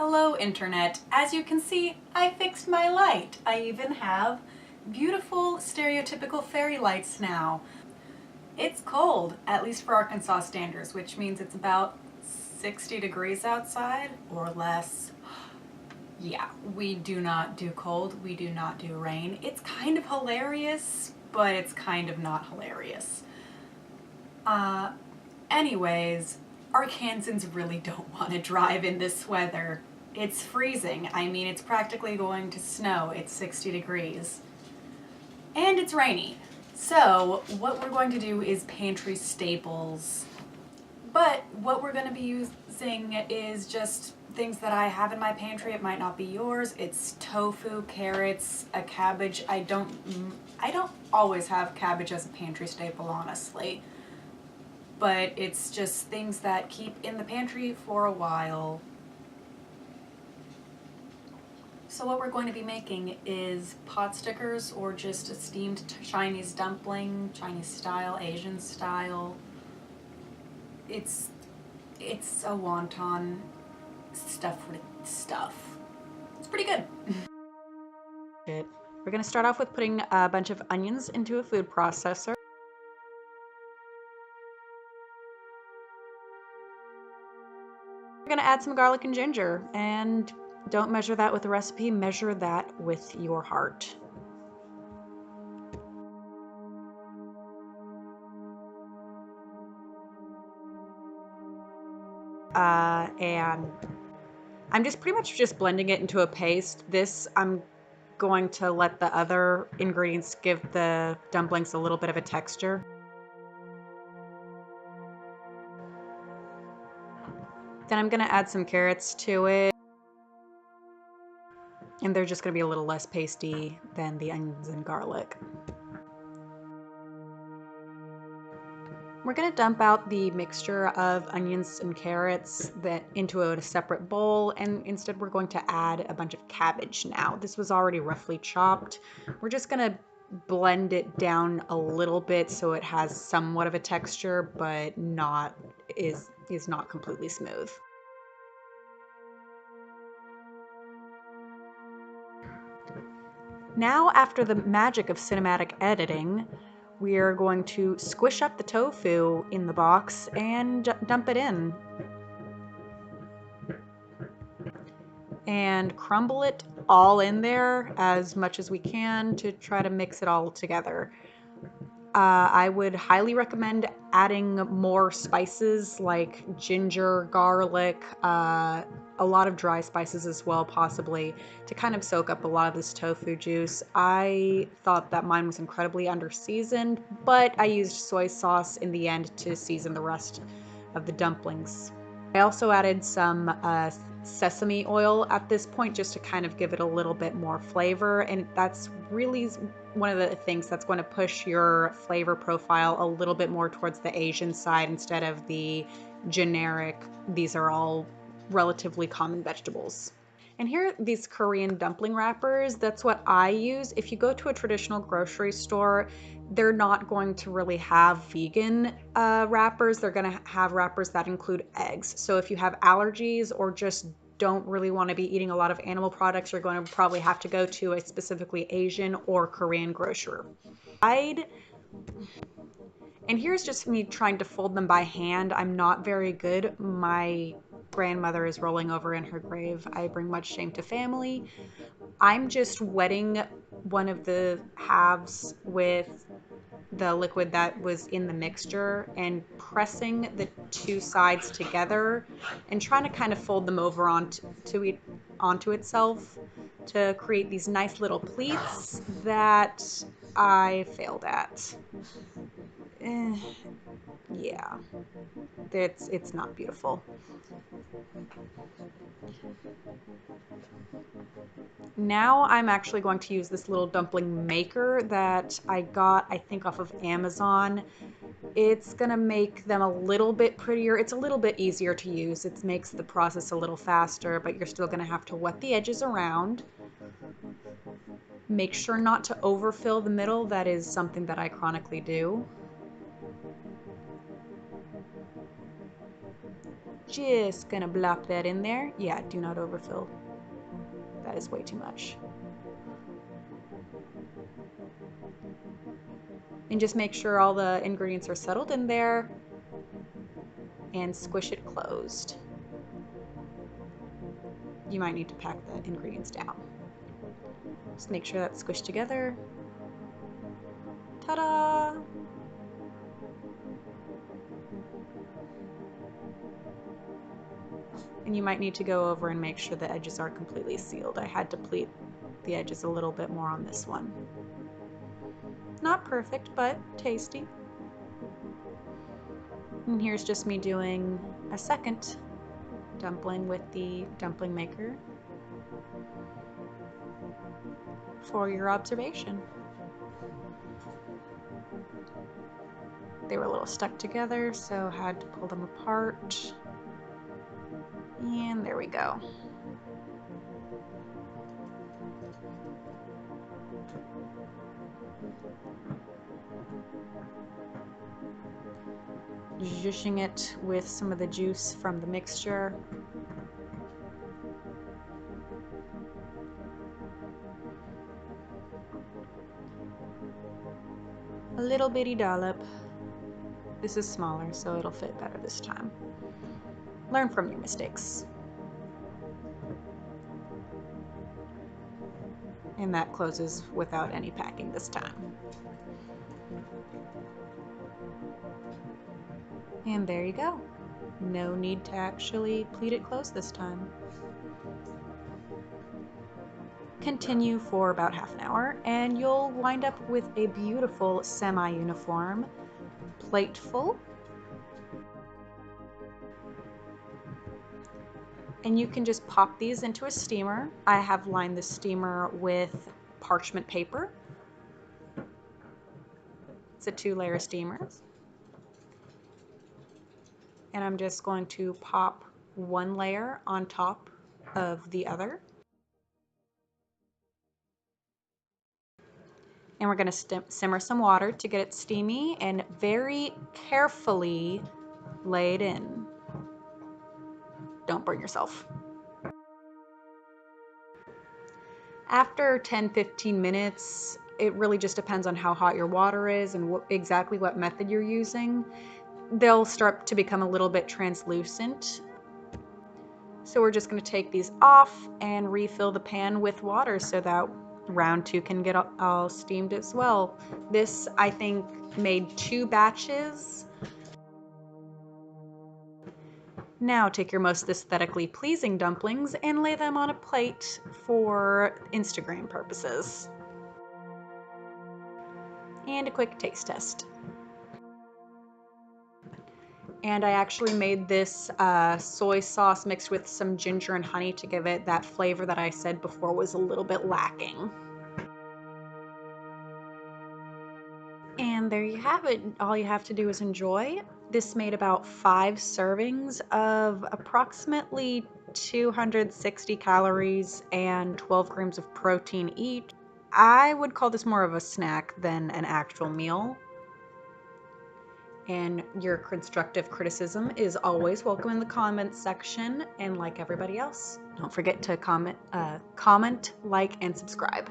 Hello Internet. As you can see, I fixed my light. I even have beautiful stereotypical fairy lights now. It's cold, at least for Arkansas standards, which means it's about 60 degrees outside or less. Yeah, we do not do cold, we do not do rain. It's kind of hilarious, but it's kind of not hilarious. Anyways, Arkansans really don't want to drive in this weather. It's freezing. I mean, it's practically going to snow. It's 60 degrees. And it's rainy. So what we're going to do is pantry staples. But what we're going to be using is just things that I have in my pantry. It might not be yours. It's tofu, carrots, a cabbage. I don't always have cabbage as a pantry staple, honestly. But it's just things that keep in the pantry for a while. So what we're going to be making is potstickers, or just a steamed Chinese dumpling, Chinese style, Asian style. It's a wonton stuffed with stuff. It's pretty good. We're going to start off with putting a bunch of onions into a food processor. We're going to add some garlic and ginger, and don't measure that with a recipe, measure that with your heart. And I'm just pretty much just blending it into a paste. This, I'm going to let the other ingredients give the dumplings a little bit of a texture. Then I'm going to add some carrots to it. And they're just going to be a little less pasty than the onions and garlic. We're going to dump out the mixture of onions and carrots into a separate bowl, and instead we're going to add a bunch of cabbage now. This was already roughly chopped. We're just going to blend it down a little bit so it has somewhat of a texture, but is not completely smooth. Now, after the magic of cinematic editing, we are going to squish up the tofu in the box and dump it in. And crumble it all in there as much as we can to try to mix it all together. I would highly recommend adding more spices like ginger, garlic, a lot of dry spices as well, possibly, to kind of soak up a lot of this tofu juice. I thought that mine was incredibly under-seasoned, but I used soy sauce in the end to season the rest of the dumplings. I also added some sesame oil at this point just to kind of give it a little bit more flavor, and that's really one of the things that's going to push your flavor profile a little bit more towards the Asian side instead of the generic, these are all relatively common vegetables. And here are these Korean dumpling wrappers. That's what I use. If you go to a traditional grocery store, they're not going to really have vegan wrappers. They're going to have wrappers that include eggs. So if you have allergies or just don't really want to be eating a lot of animal products, you're going to probably have to go to a specifically Asian or Korean grocer. And here's just me trying to fold them by hand. I'm not very good. My grandmother is rolling over in her grave. I bring much shame to family. I'm just wetting one of the halves with the liquid that was in the mixture and pressing the two sides together and trying to kind of fold them over onto itself to create these nice little pleats that I failed at. Yeah, it's not beautiful. Now I'm actually going to use this little dumpling maker that I got, I think, off of Amazon. It's gonna make them a little bit prettier. It's a little bit easier to use. It makes the process a little faster, but you're still gonna have to wet the edges around. Make sure not to overfill the middle. That is something that I chronically do. just gonna blop that in there. Yeah, do not overfill. That is way too much. And just make sure all the ingredients are settled in there and squish it closed. You might need to pack the ingredients down. Just make sure that's squished together. Ta-da! And you might need to go over and make sure the edges are completely sealed. I had to pleat the edges a little bit more on this one. Not perfect, but tasty. And here's just me doing a second dumpling with the dumpling maker for your observation. They were a little stuck together, so had to pull them apart. And there we go. Zhuzhing it with some of the juice from the mixture. A little bitty dollop. This is smaller, so it'll fit better this time. Learn from your mistakes. And that closes without any packing this time. And there you go. No need to actually pleat it closed this time. Continue for about half an hour and you'll wind up with a beautiful semi-uniform plateful. And you can just pop these into a steamer. I have lined the steamer with parchment paper. It's a 2-layer steamer. And I'm just going to pop one layer on top of the other. And we're going to simmer some water to get it steamy and very carefully lay it in. Don't burn yourself. After 10-15 minutes, it really just depends on how hot your water is and exactly what method you're using. They'll start to become a little bit translucent. So we're just going to take these off and refill the pan with water so that round 2 can get all steamed as well. This, I think, made 2 batches. Now take your most aesthetically pleasing dumplings and lay them on a plate for Instagram purposes. And a quick taste test. And I actually made this soy sauce mixed with some ginger and honey to give it that flavor that I said before was a little bit lacking. And there you have it. All you have to do is enjoy. This made about 5 servings of approximately 260 calories and 12 grams of protein each. I would call this more of a snack than an actual meal. And your constructive criticism is always welcome in the comments section. And like everybody else, don't forget to comment, like, and subscribe.